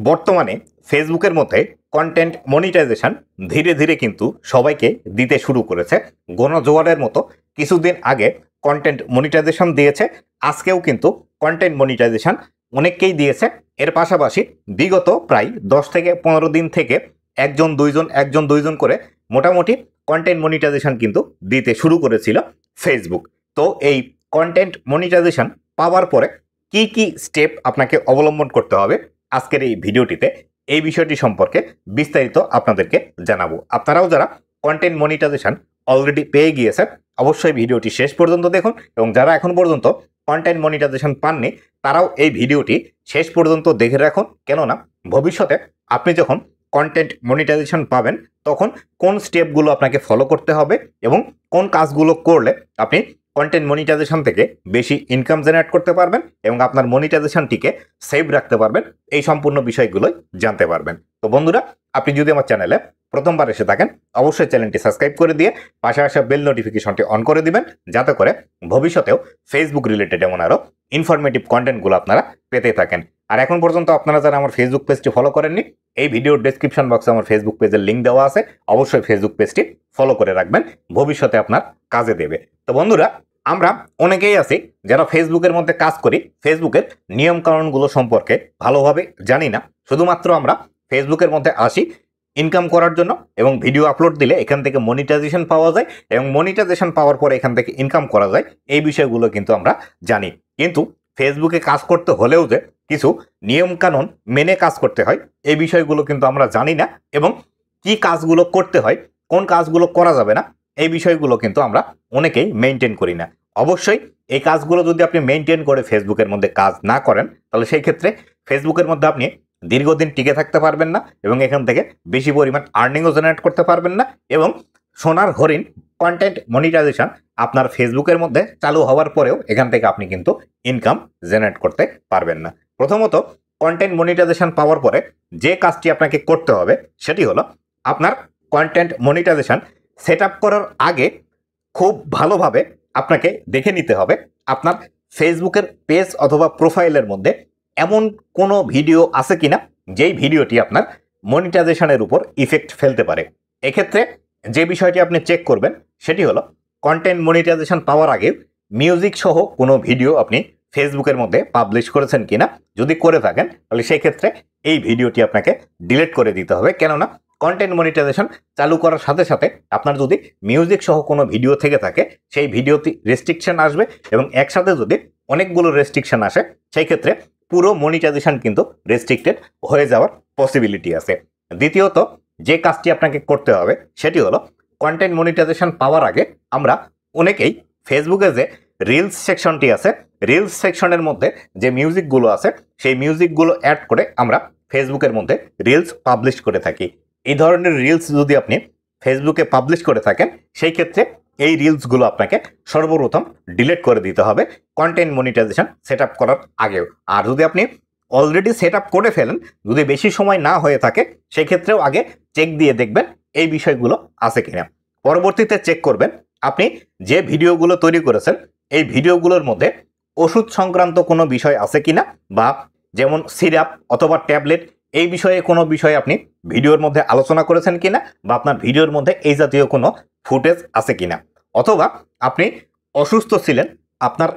বর্তমানে ফেসবুকের মধ্যে কন্টেন্ট মনিটাইজেশন ধীরে ধীরে কিন্তু সবাইকে দিতে শুরু করেছে। গণজোয়ারের মতো কিছুদিন আগে কন্টেন্ট মনিটাইজেশন দিয়েছে, আজকেও কিন্তু কন্টেন্ট মনিটাইজেশন অনেককেই দিয়েছে। এর পাশাপাশি বিগত প্রায় 10 থেকে 15 দিন থেকে একজন দুইজন করে মোটামুটি কন্টেন্ট মনিটাইজেশন কিন্তু দিতে শুরু করেছিল ফেসবুক। তো এই কন্টেন্ট মনিটাইজেশন পাওয়ার পরে কি কি স্টেপ আপনাকে অবলম্বন করতে হবে আজকের এই ভিডিওটিতে এই বিষয়টি সম্পর্কে বিস্তারিত আপনাদেরকে জানাবো। আপনারাও যারা কন্টেন্ট মনিটাইজেশন অলরেডি পেয়ে গিয়েছেন অবশ্যই ভিডিওটি শেষ পর্যন্ত দেখুন, এবং যারা এখন পর্যন্ত কন্টেন্ট মনিটাইজেশন পাননি তারাও এই ভিডিওটি শেষ পর্যন্ত দেখে রাখুন। কেননা ভবিষ্যতে আপনি যখন কন্টেন্ট মনিটাইজেশন পাবেন তখন কোন স্টেপগুলো আপনাকে ফলো করতে হবে এবং কোন কাজগুলো করলে আপনি কন্টেন্ট মনিটাইজেশন থেকে বেশি ইনকাম জেনারেট করতে পারবেন এবং আপনার মনিটাইজেশনটিকে সেভ রাখতে পারবেন, এই সম্পূর্ণ বিষয়গুলোই জানতে পারবেন। তো বন্ধুরা, আপনি যদি আমার চ্যানেলে প্রথমবার এসে থাকেন অবশ্যই চ্যানেলটি সাবস্ক্রাইব করে দিয়ে পাশে আসা বেল নোটিফিকেশনটি অন করে দিবেন, যাতে করে ভবিষ্যতেও ফেসবুক রিলেটেড এমন আরও ইনফরমেটিভ কন্টেন্টগুলো আপনারা পেতে থাকেন। আর এখন পর্যন্ত আপনারা যারা আমার ফেসবুক পেজটি ফলো করেননি, এই ভিডিওর ডেসক্রিপশন বক্সে আমার ফেসবুক পেজের লিঙ্ক দেওয়া আছে, অবশ্যই ফেসবুক পেজটি ফলো করে রাখবেন, ভবিষ্যতে আপনার কাজে দেবে। তো বন্ধুরা, আমরা অনেকেই আছি যারা ফেসবুকের মধ্যে কাজ করি, ফেসবুকের নিয়মকানুনগুলো সম্পর্কে ভালোভাবে জানি না। শুধুমাত্র আমরা ফেসবুকের মধ্যে আসি ইনকাম করার জন্য, এবং ভিডিও আপলোড দিলে এখান থেকে মনিটাইজেশন পাওয়া যায় এবং মনিটাইজেশন পাওয়ার পরে এখান থেকে ইনকাম করা যায়, এই বিষয়গুলো কিন্তু আমরা জানি। কিন্তু ফেসবুকে কাজ করতে হলেও যে কিছু নিয়মকানুন মেনে কাজ করতে হয় এই বিষয়গুলো কিন্তু আমরা জানি না, এবং কি কাজগুলো করতে হয় কোন কাজগুলো করা যাবে না এই বিষয়গুলো কিন্তু আমরা অনেকেই মেনটেন করি না। অবশ্যই এই কাজগুলো যদি আপনি মেনটেন করে ফেসবুকের মধ্যে কাজ না করেন তাহলে সেই ক্ষেত্রে ফেসবুকের মধ্যে আপনি দীর্ঘদিন টিকে থাকতে পারবেন না এবং এখান থেকে বেশি পরিমাণ আর্নিংও জেনারেট করতে পারবেন না, এবং সোনার হরিণ কন্টেন্ট মনিটাইজেশন আপনার ফেসবুকের মধ্যে চালু হওয়ার পরেও এখান থেকে আপনি কিন্তু ইনকাম জেনারেট করতে পারবেন না। প্রথমত কন্টেন্ট মনিটাইজেশন পাওয়ার পরে যে কাজটি আপনাকে করতে হবে সেটি হলো আপনার কন্টেন্ট মনিটাইজেশন সেট আপ করার আগে খুব ভালোভাবে আপনাকে দেখে নিতে হবে আপনার ফেসবুকের পেজ অথবা প্রোফাইলের মধ্যে এমন কোনো ভিডিও আছে কিনা যেই ভিডিওটি আপনার মনিটাইজেশনের উপর ইফেক্ট ফেলতে পারে। এক্ষেত্রে যে বিষয়টি আপনি চেক করবেন সেটি হলো কন্টেন্ট মনিটাইজেশন পাওয়ার আগে মিউজিক সহ কোনো ভিডিও আপনি ফেসবুকের মধ্যে পাবলিশ করেছেন কিনা। যদি করে থাকেন তাহলে সেই ক্ষেত্রে এই ভিডিওটি আপনাকে ডিলিট করে দিতে হবে, কেননা কন্টেন্ট মনিটাইজেশন চালু করার সাথে সাথে আপনার যদি মিউজিক সহ কোনো ভিডিও থেকে থাকে সেই ভিডিওতে রেস্ট্রিকশন আসবে, এবং একসাথে যদি অনেকগুলো রেস্ট্রিকশন আসে সেই ক্ষেত্রে পুরো মনিটাইজেশন কিন্তু রেস্ট্রিক্টেড হয়ে যাওয়ার পসিবিলিটি আছে। দ্বিতীয়ত যে কাজটি আপনাকে করতে হবে সেটি হলো কন্টেন্ট মনিটাইজেশন পাওয়ার আগে আমরা অনেকেই ফেসবুকে যে রিলস সেকশনটি আছে রিলস সেকশনের মধ্যে যে মিউজিকগুলো আছে সেই মিউজিকগুলো অ্যাড করে আমরা ফেসবুকের মধ্যে রিলস পাবলিশ করে থাকি। এই ধরনের রিলস যদি আপনি ফেসবুকে পাবলিশ করে থাকেন সেই ক্ষেত্রে এই রিলসগুলো আপনাকে সর্বপ্রথম ডিলিট করে দিতে হবে কন্টেন্ট মনিটাইজেশন সেট আপ করার আগেও। আর যদি আপনি অলরেডি সেট আপ করে ফেলেন, যদি বেশি সময় না হয়ে থাকে সেই ক্ষেত্রেও আগে চেক দিয়ে দেখবেন এই বিষয়গুলো আছে কিনা। পরবর্তীতে চেক করবেন আপনি যে ভিডিওগুলো তৈরি করেছেন এই ভিডিওগুলোর মধ্যে ওষুধ সংক্রান্ত কোনো বিষয় আছে কিনা, বা যেমন সিরাপ অথবা ট্যাবলেট এই বিষয়ে কোনো বিষয় আপনি ভিডিওর মধ্যে আলোচনা করেছেন কিনা, বা আপনার ভিডিওর মধ্যে এই জাতীয় কোনো ফুটেজ আছে কিনা, অথবা আপনি অসুস্থ ছিলেন আপনার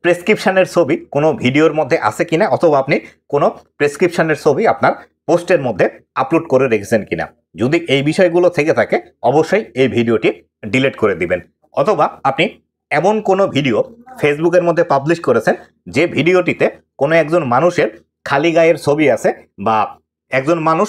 প্রেসক্রিপশনের ছবি কোনো ভিডিওর মধ্যে আছে কিনা, অথবা আপনি কোনো প্রেসক্রিপশনের ছবি আপনার পোস্টের মধ্যে আপলোড করে রেখেছেন কিনা। যদি এই বিষয়গুলো থেকে থাকে অবশ্যই এই ভিডিওটি ডিলিট করে দিবেন। অথবা আপনি এমন কোনো ভিডিও ফেসবুকের মধ্যে পাবলিশ করেছেন যে ভিডিওটিতে কোনো একজন মানুষের খালি গায়ের ছবি আছে, বা একজন মানুষ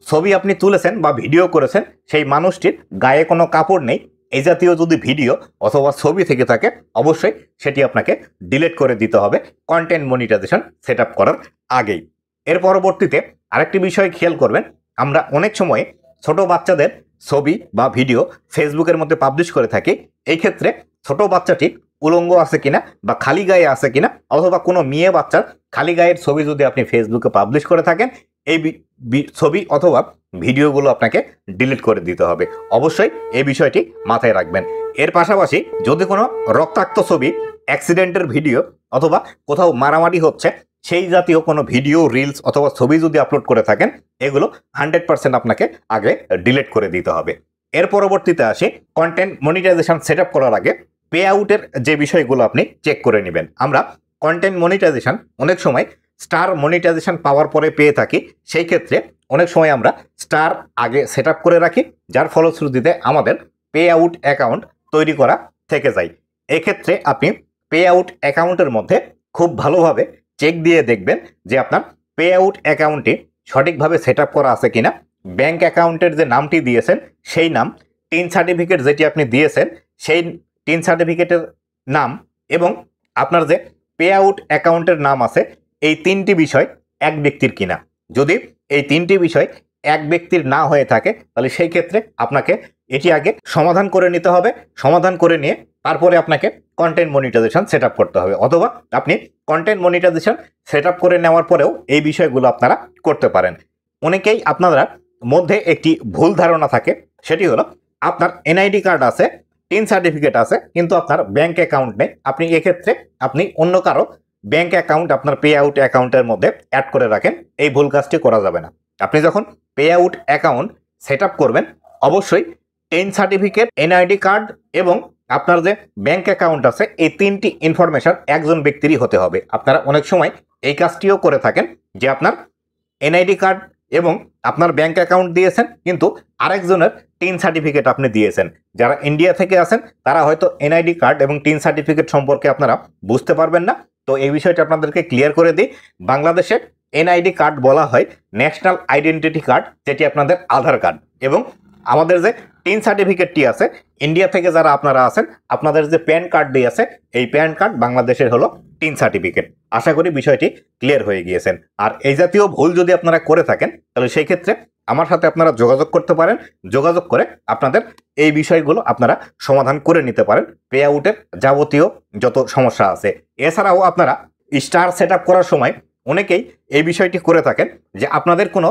ছবি আপনি তুলেছেন বা ভিডিও করেছেন সেই মানুষটির গায়ে কোনো কাপড় নেই, এই জাতীয় যদি ভিডিও অথবা ছবি থেকে থাকে অবশ্যই সেটি আপনাকে ডিলিট করে দিতে হবে কন্টেন্ট মনিটাইজেশন সেট আপ করার আগেই। এর পরবর্তীতে আরেকটি বিষয় খেয়াল করবেন, আমরা অনেক সময় ছোট বাচ্চাদের ছবি বা ভিডিও ফেসবুকের মধ্যে পাবলিশ করে থাকি। এই ক্ষেত্রে ছোট বাচ্চাটি উলঙ্গ আছে কিনা বা খালি গায়ে আছে কিনা, অথবা কোনো মেয়ে বাচ্চার খালি গায়ের ছবি যদি আপনি ফেসবুকে পাবলিশ করে থাকেন এই ছবি অথবা ভিডিওগুলো আপনাকে ডিলিট করে দিতে হবে। অবশ্যই এই বিষয়টি মাথায় রাখবেন। এর পাশাপাশি যদি কোনো রক্তাক্ত ছবি, অ্যাক্সিডেন্টের ভিডিও অথবা কোথাও মারামারি হচ্ছে সেই জাতীয় কোনো ভিডিও, রিলস অথবা ছবি যদি আপলোড করে থাকেন, এগুলো 100% আপনাকে আগে ডিলিট করে দিতে হবে। এর পরবর্তীতে আসি, কন্টেন্ট মনিটাইজেশন সেট আপ করার আগে পে আউটের যে বিষয়গুলো আপনি চেক করে নেবেন। আমরা কন্টেন্ট মনিটাইজেশন অনেক সময় স্টার মনিটাইজেশন পাওয়ার পরে পেয়ে থাকি। সেই ক্ষেত্রে অনেক সময় আমরা স্টার আগে সেট আপ করে রাখি, যার ফলশ্রুতিতে আমাদের পে আউট অ্যাকাউন্ট তৈরি করা থেকে যায়। এক্ষেত্রে আপনি পে আউট অ্যাকাউন্টের মধ্যে খুব ভালোভাবে চেক দিয়ে দেখবেন যে আপনার পে আউট অ্যাকাউন্টটি সঠিকভাবে সেট আপ করা আছে কিনা। ব্যাংক অ্যাকাউন্টের যে নামটি দিয়েছেন সেই নাম, টিন সার্টিফিকেট যেটি আপনি দিয়েছেন সেই টিন সার্টিফিকেটের নাম এবং আপনার যে পে আউট অ্যাকাউন্টের নাম আছে, এই তিনটি বিষয় এক ব্যক্তির কিনা। যদি এই তিনটি বিষয় এক ব্যক্তির না হয়ে থাকে তাহলে সেই ক্ষেত্রে আপনাকে এটি আগে সমাধান করে নিতে হবে। সমাধান করে নিয়ে তারপরে আপনাকে কন্টেন্ট মনিটাইজেশন সেট আপ করতে হবে, অথবা আপনি কন্টেন্ট মনিটাইজেশন সেট আপ করে নেওয়ার পরেও এই বিষয়গুলো আপনারা করতে পারেন। অনেকেই আপনারা মধ্যে একটি ভুল ধারণা থাকে, সেটি হলো আপনার এনআইডি কার্ড আছে, টিন সার্টিফিকেট আছে, কিন্তু আপনার ব্যাংক অ্যাকাউন্ট নেই। আপনি এক্ষেত্রে আপনি অন্য কারো ব্যাংক অ্যাকাউন্ট আপনার পে আউট অ্যাকাউন্টের মধ্যে অ্যাড করে রাখেন। এই ভুল কাজটি করা যাবে না। আপনি যখন pay out account set up করবেন, অবশ্যই টিন সার্টিফিকেট, এনআইডি কার্ড এবং আপনার যে ব্যাংক অ্যাকাউন্ট আছে, এই তিনটি ইনফরমেশন একজন ব্যক্তিরই হতে হবে। আপনারা অনেক সময় এই কাজটিও করে থাকেন যে আপনার এনআইডি কার্ড এবং আপনার ব্যাংক অ্যাকাউন্ট দিয়েছেন, কিন্তু আরেকজনের টিন সার্টিফিকেট আপনি দিয়েছেন। যারা ইন্ডিয়া থেকে আছেন তারা হয়তো এনআইডি কার্ড এবং টিন সার্টিফিকেট সম্পর্কে আপনারা বুঝতে পারবেন না। তো এই বিষয়টা আপনাদেরকে ক্লিয়ার করে দিই। বাংলাদেশে এনআইডি কার্ড বলা হয় ন্যাশনাল আইডেন্টিটি কার্ড, যেটি আপনাদের আধার কার্ড, এবং আমাদের যে টিন সার্টিফিকেটটি আছে, ইন্ডিয়া থেকে যারা আপনারা আছেন আপনাদের যে প্যান কার্ডটি আছে, এই প্যান কার্ড বাংলাদেশের হলো টিন সার্টিফিকেট। আশা করি বিষয়টি ক্লিয়ার হয়ে গিয়েছেন। আর এই জাতীয় ভুল যদি আপনারা করে থাকেন তাহলে সেই ক্ষেত্রে আমার সাথে আপনারা যোগাযোগ করতে পারেন। যোগাযোগ করে আপনাদের এই বিষয়গুলো আপনারা সমাধান করে নিতে পারেন, পে আউটের যাবতীয় যত সমস্যা আছে। এছাড়াও আপনারা স্টার সেট আপ করার সময় অনেকেই এই বিষয়টি করে থাকেন যে আপনাদের কোনো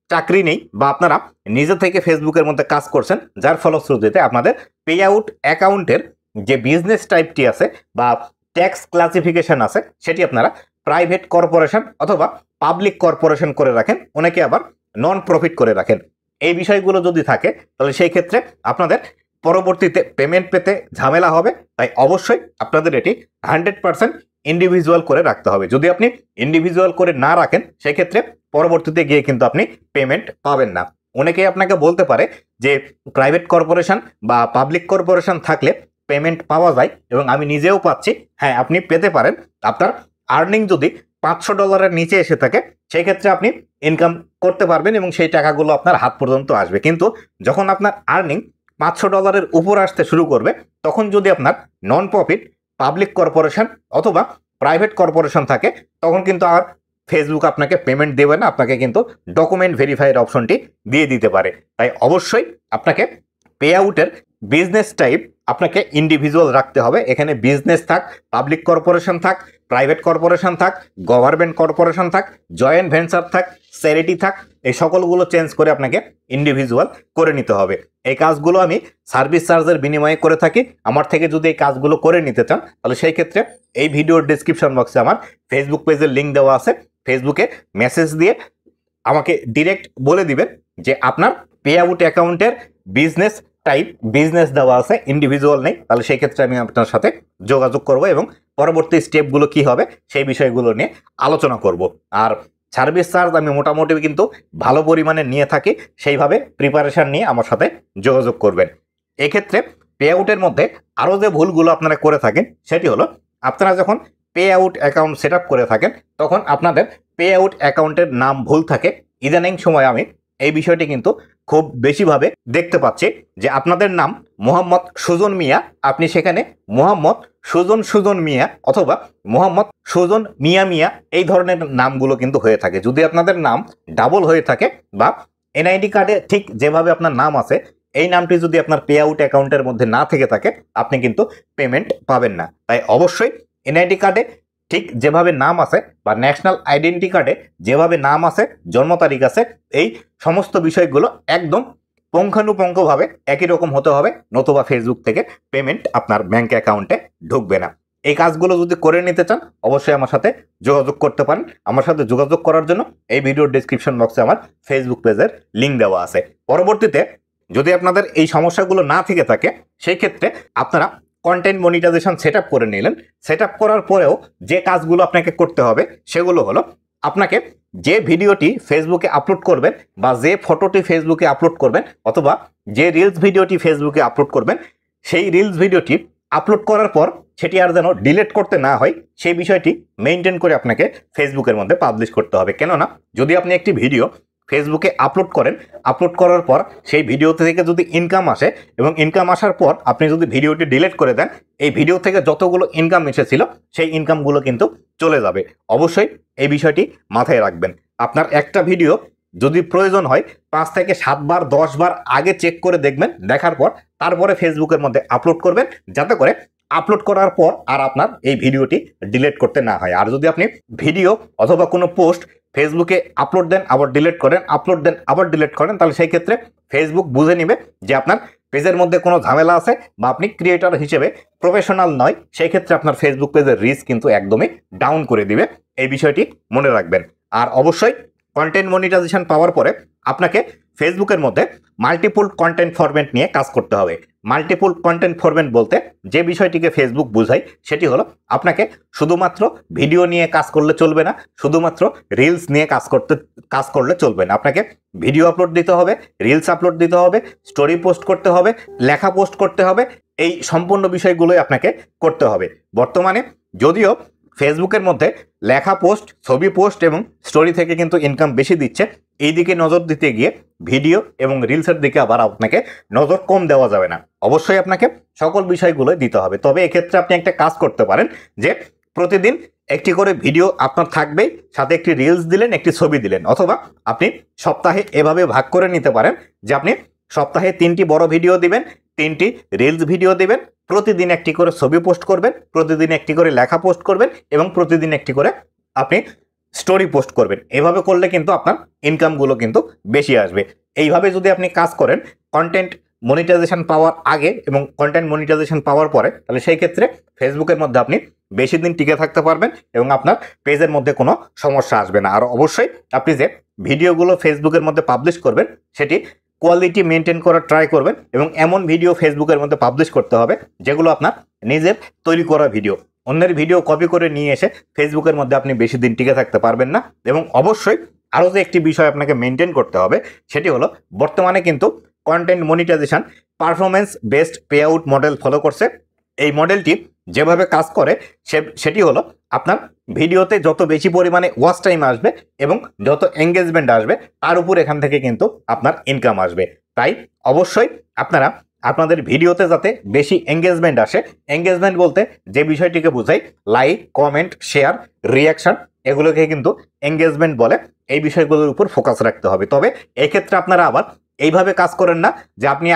চাকরি নেই বা আপনারা নিজে থেকে ফেসবুকের মধ্যে কাজ করছেন, যার ফলশ্রুতিতে আপনাদের পে আউট অ্যাকাউন্টের যে বিজনেস টাইপটি আছে বা ট্যাক্স ক্লাসিফিকেশন আছে, সেটি আপনারা প্রাইভেট কর্পোরেশন অথবা পাবলিক কর্পোরেশন করে রাখেন, অনেকে আবার নন প্রফিট করে রাখেন। এই বিষয়গুলো যদি থাকে তাহলে সেই ক্ষেত্রে আপনাদের পরবর্তীতে পেমেন্ট পেতে ঝামেলা হবে। তাই অবশ্যই আপনাদের এটি 100% ইন্ডিভিজুয়াল করে রাখতে হবে। যদি আপনি ইন্ডিভিজুয়াল করে না রাখেন সেক্ষেত্রে পরবর্তীতে গিয়ে কিন্তু আপনি পেমেন্ট পাবেন না। অনেকেই আপনাকে বলতে পারে যে প্রাইভেট কর্পোরেশন বা পাবলিক কর্পোরেশন থাকলে পেমেন্ট পাওয়া যায়, এবং আমি নিজেও পাচ্ছি। হ্যাঁ, আপনি পেতে পারেন। আপনার আর্নিং যদি $500 নিচে এসে থাকে সেই ক্ষেত্রে আপনি ইনকাম করতে পারবেন এবং সেই টাকাগুলো আপনার হাত পর্যন্ত আসবে। কিন্তু যখন আপনার আর্নিং $500 উপর আসতে শুরু করবে, তখন যদি আপনার নন প্রফিট, পাবলিক কর্পোরেশন অথবা প্রাইভেট কর্পোরেশন থাকে, তখন কিন্তু আর ফেসবুক আপনাকে পেমেন্ট দেবে না, আপনাকে কিন্তু ডকুমেন্ট ভেরিফাইয়ের অপশনটি দিয়ে দিতে পারে। তাই অবশ্যই আপনাকে পে আউটের বিজনেস টাইপ আপনাকে ইন্ডিভিজুয়াল রাখতে হবে। এখানে বিজনেস থাক, পাবলিক কর্পোরেশন থাক, প্রাইভেট কর্পোরেশন থাক, গভর্নমেন্ট কর্পোরেশন থাক, জয়েন্ট ভেঞ্চার থাক, চ্যারিটি থাক, এই সকলগুলো চেঞ্জ করে আপনাকে ইন্ডিভিজুয়াল করে নিতে হবে। এই কাজগুলো আমি সার্ভিস চার্জের বিনিময়ে করে থাকি। আমার থেকে যদি এই কাজগুলো করে নিতে চান তাহলে সেই ক্ষেত্রে এই ভিডিওর ডিসক্রিপশন বক্সে আমার ফেসবুক পেজের লিঙ্ক দেওয়া আছে। ফেসবুকে মেসেজ দিয়ে আমাকে ডিরেক্ট বলে দিবেন যে আপনার পে আউট অ্যাকাউন্টের বিজনেস টাইপ বিজনেস দেওয়া আছে, ইন্ডিভিজুয়াল নেই। তাহলে সেই ক্ষেত্রে আমি আপনার সাথে যোগাযোগ করব এবং পরবর্তী স্টেপগুলো কি হবে সেই বিষয়গুলো নিয়ে আলোচনা করব। আর সার্ভিস চার্জ আমি মোটামুটি কিন্তু ভালো পরিমাণে নিয়ে থাকি, সেইভাবে প্রিপারেশান নিয়ে আমার সাথে যোগাযোগ করবেন। এক্ষেত্রে পে আউটের মধ্যে আরও যে ভুলগুলো আপনারা করে থাকেন সেটি হলো, আপনারা যখন pay out account set up করে থাকেন তখন আপনাদের পে আউট অ্যাকাউন্টের নাম ভুল থাকে। ইদানিং সময় আমি এই বিষয়টি কিন্তু খুব বেশিভাবে দেখতে পাচ্ছি যে আপনাদের নাম মোহাম্মদ সুজন মিয়া, আপনি সেখানে মোহাম্মদ সুজন মিয়া অথবা মোহাম্মদ সুজন মিয়া এই ধরনের নামগুলো কিন্তু হয়ে থাকে। যদি আপনাদের নাম ডাবল হয়ে থাকে বা এনআইডি কার্ডে ঠিক যেভাবে আপনার নাম আছে এই নামটি যদি আপনার পে আউট অ্যাকাউন্টের মধ্যে না থেকে থাকে আপনি কিন্তু পেমেন্ট পাবেন না। তাই অবশ্যই এনআইডি কার্ডে ঠিক যেভাবে নাম আছে বা ন্যাশনাল আইডেন্টি কার্ডে যেভাবে নাম আছে, জন্ম তারিখ আছে, এই সমস্ত বিষয়গুলো একদম পুঙ্খানুপুঙ্খভাবে একই রকম হতে হবে, নতুবা ফেসবুক থেকে পেমেন্ট আপনার ব্যাংক অ্যাকাউন্টে ঢুকবে না। এই কাজগুলো যদি করে নিতে চান অবশ্যই আমার সাথে যোগাযোগ করতে পারেন। আমার সাথে যোগাযোগ করার জন্য এই ভিডিওর ডেসক্রিপশন বক্সে আমার ফেসবুক পেজের লিঙ্ক দেওয়া আছে। পরবর্তীতে যদি আপনাদের এই সমস্যাগুলো না থেকে থাকে সেই ক্ষেত্রে আপনারা কন্টেন্ট মনিটাইজেশন সেট আপ করে নিলেন। সেট আপ করার পরেও যে কাজগুলো আপনাকে করতে হবে সেগুলো হলো, আপনাকে যে ভিডিওটি ফেসবুকে আপলোড করবেন বা যে ফটোটি ফেসবুকে আপলোড করবেন অথবা যে রিলস ভিডিওটি ফেসবুকে আপলোড করবেন, সেই রিলস ভিডিওটি আপলোড করার পর সেটি আর যেন ডিলিট করতে না হয় সেই বিষয়টি মেনটেন করে আপনাকে ফেসবুকের মধ্যে পাবলিশ করতে হবে। কেননা যদি আপনি একটি ভিডিও ফেসবুকে আপলোড করেন, আপলোড করার পর সেই ভিডিও থেকে যদি ইনকাম আসে এবং ইনকাম আসার পর আপনি যদি ভিডিওটি ডিলিট করে দেন, এই ভিডিও থেকে যতগুলো ইনকাম এসেছিল সেই ইনকামগুলো কিন্তু চলে যাবে। অবশ্যই এই বিষয়টি মাথায় রাখবেন। আপনার একটা ভিডিও যদি প্রয়োজন হয় 5 থেকে 7 বার 10 বার আগে চেক করে দেখবেন, দেখার পর তারপরে ফেসবুকের মধ্যে আপলোড করবেন, যাতে করে আপলোড করার পর আর আপনার এই ভিডিওটি ডিলিট করতে না হয়। আর যদি আপনি ভিডিও অথবা কোনো পোস্ট ফেসবুকে আপলোড দেন আবার ডিলিট করেন, আপলোড দেন আবার ডিলিট করেন, তাহলে সেই ক্ষেত্রে ফেসবুক বুঝে নেবে যে আপনার পেজের মধ্যে কোনো ঝামেলা আছে বা আপনি ক্রিয়েটর হিসেবে প্রফেশনাল নয়। সেই ক্ষেত্রে আপনার ফেসবুক পেজের রিচ কিন্তু একদমই ডাউন করে দিবে। এই বিষয়টি মনে রাখবেন। আর অবশ্যই কন্টেন্ট মনিটাইজেশন পাওয়ার পরে আপনাকে ফেসবুকের মধ্যে মাল্টিপল কন্টেন্ট ফরম্যাট নিয়ে কাজ করতে হবে। মাল্টিপল কন্টেন্ট ফরম্যাট বলতে যে বিষয়টিকে ফেসবুক বোঝায় সেটি হলো, আপনাকে শুধুমাত্র ভিডিও নিয়ে কাজ করলে চলবে না, শুধুমাত্র রিলস নিয়ে কাজ করলে চলবে না। আপনাকে ভিডিও আপলোড দিতে হবে, রিলস আপলোড দিতে হবে, স্টোরি পোস্ট করতে হবে, লেখা পোস্ট করতে হবে। এই সম্পূর্ণ বিষয়গুলোই আপনাকে করতে হবে। বর্তমানে যদিও ফেসবুকের মধ্যে লেখা পোস্ট, ছবি পোস্ট এবং স্টোরি থেকে কিন্তু ইনকাম বেশি দিচ্ছে, এই দিকে নজর দিতে গিয়ে ভিডিও এবং রিলসের দিকে আবার আপনাকে নজর কম দেওয়া যাবে না। অবশ্যই আপনাকে সকল বিষয়গুলো দিতে হবে। তবে এক্ষেত্রে আপনি একটা কাজ করতে পারেন যে প্রতিদিন একটি করে ভিডিও আপনার থাকবেই, সাথে একটি রিলস দিলেন, একটি ছবি দিলেন, অথবা আপনি সপ্তাহে এভাবে ভাগ করে নিতে পারেন যে আপনি সপ্তাহে 3টি বড় ভিডিও দিবেন, 3টি রিলস ভিডিও দিবেন, প্রতিদিন একটি করে ছবি পোস্ট করবেন, প্রতিদিন একটি করে লেখা পোস্ট করবেন এবং প্রতিদিন একটি করে আপনি স্টোরি পোস্ট করবেন। এভাবে করলে কিন্তু আপনার ইনকামগুলো কিন্তু বেশি আসবে। এইভাবে যদি আপনি কাজ করেন কন্টেন্ট মনিটাইজেশন পাওয়ার আগে এবং কন্টেন্ট মনিটাইজেশন পাওয়ার পরে, তাহলে সেই ক্ষেত্রে ফেসবুকের মধ্যে আপনি বেশি দিন টিকে থাকতে পারবেন এবং আপনার পেজের মধ্যে কোনো সমস্যা আসবে না। আর অবশ্যই আপনি যে ভিডিওগুলো ফেসবুকের মধ্যে পাবলিশ করবেন সেটি কোয়ালিটি মেনটেন করার ট্রাই করবেন এবং এমন ভিডিও ফেসবুকের মধ্যে পাবলিশ করতে হবে যেগুলো আপনার নিজের তৈরি করা ভিডিও। অন্যের ভিডিও কপি করে নিয়ে এসে ফেসবুকের মধ্যে আপনি বেশি দিন টিকে থাকতে পারবেন না। এবং অবশ্যই আরও যে একটি বিষয় আপনাকে মেনটেন করতে হবে সেটি হলো, বর্তমানে কিন্তু content monetization performance based payout model follow করছে। এই মডেলটি যেভাবে কাজ করে সেটি হলো, আপনার ভিডিওতে যত বেশি পরিমাণে ওয়াচ টাইম আসবে এবং যত এঙ্গেজমেন্ট আসবে তার উপর এখান থেকে কিন্তু আপনার ইনকাম আসবে। তাই অবশ্যই আপনারা আপনাদের ভিডিওতে যাতে বেশি এঙ্গেজমেন্ট আসে, এঙ্গেজমেন্ট বলতে যে বিষয়টিকে বোঝায় লাইক, কমেন্ট, শেয়ার, রিয়াকশন, এগুলোকে কিন্তু এঙ্গেজমেন্ট বলে। এই বিষয়গুলোর উপর ফোকাস রাখতে হবে। তবে এক্ষেত্রে আপনারা আবার এইভাবে কাজ করেন না যে আপনি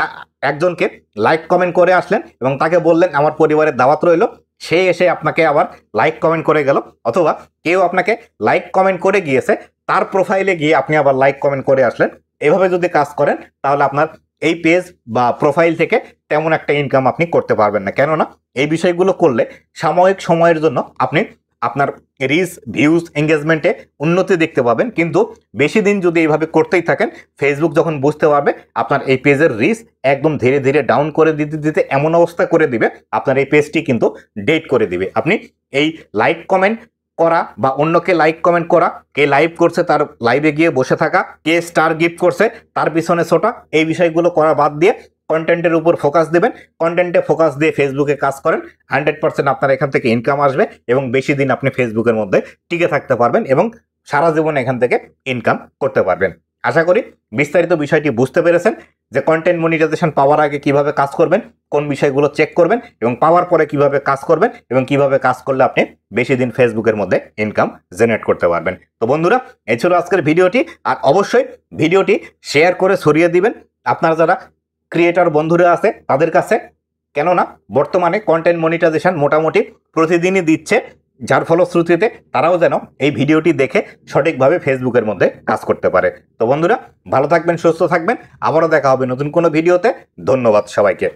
একজনকে লাইক কমেন্ট করে আসলেন এবং তাকে বললেন আমার পরিবারের দাওয়াত রইল, সে এসে আপনাকে আবার লাইক কমেন্ট করে গেল, অথবা কেউ আপনাকে লাইক কমেন্ট করে গিয়েছে তার প্রোফাইলে গিয়ে আপনি আবার লাইক কমেন্ট করে আসলেন। এভাবে যদি কাজ করেন তাহলে আপনার এই পেজ বা প্রোফাইল থেকে তেমন একটা ইনকাম আপনি করতে পারবেন না। কেননা এই বিষয়গুলো করলে সাময়িক সময়ের জন্য আপনি আপনার রিচ, ভিউজ, এঙ্গেজমেন্টে উন্নতি দেখতে পাবেন, কিন্তু বেশি দিন যদি এইভাবে করতেই থাকেন ফেসবুক যখন বুঝতে পারবে আপনার এই পেজের রিচ একদম ধীরে ধীরে ডাউন করে দিতে দিতে এমন অবস্থা করে দিবে আপনার এই পেজটি কিন্তু ডেট করে দিবে। আপনি এই লাইক কমেন্ট করা বা অন্যকে লাইক কমেন্ট করা, কে লাইভ করছে তার লাইভে গিয়ে বসে থাকা, কে স্টার গিফট করছে তার পিছনে ছোটা, এই বিষয়গুলো করা বাদ দিয়ে কন্টেন্টের উপর ফোকাস দেবেন। কন্টেন্টে ফোকাস দিয়ে ফেসবুকে কাজ করেন, 100% আপনার এখান থেকে ইনকাম আসবে এবং বেশি দিন আপনি ফেসবুকের মধ্যে টিকে থাকতে পারবেন এবং সারা জীবন এখান থেকে ইনকাম করতে পারবেন। আশা করি বিস্তারিত বিষয়টি বুঝতে পেরেছেন যে কন্টেন্ট মনিটাইজেশন পাওয়ার আগে কিভাবে কাজ করবেন, কোন বিষয়গুলো চেক করবেন এবং পাওয়ার পরে কিভাবে কাজ করবেন এবং কিভাবে কাজ করলে আপনি বেশি দিন ফেসবুকের মধ্যে ইনকাম জেনারেট করতে পারবেন। তো বন্ধুরা, এই ছিল আজকের ভিডিওটি। আর অবশ্যই ভিডিওটি শেয়ার করে ছড়িয়ে দিবেন আপনার যারা ক্রিয়েটর বন্ধুরা আছে তাদের কাছে, কেননা বর্তমানে কন্টেন্ট মনিটাইজেশন মোটামুটি প্রতিদিনই দিচ্ছে, যার ফলশ্রুতিতে তারাও যেন এই ভিডিওটি দেখে সঠিকভাবে ফেসবুকের মধ্যে কাজ করতে পারে। তো বন্ধুরা, ভালো থাকবেন, সুস্থ থাকবেন, আবারও দেখা হবে নতুন কোনো ভিডিওতে। ধন্যবাদ সবাইকে।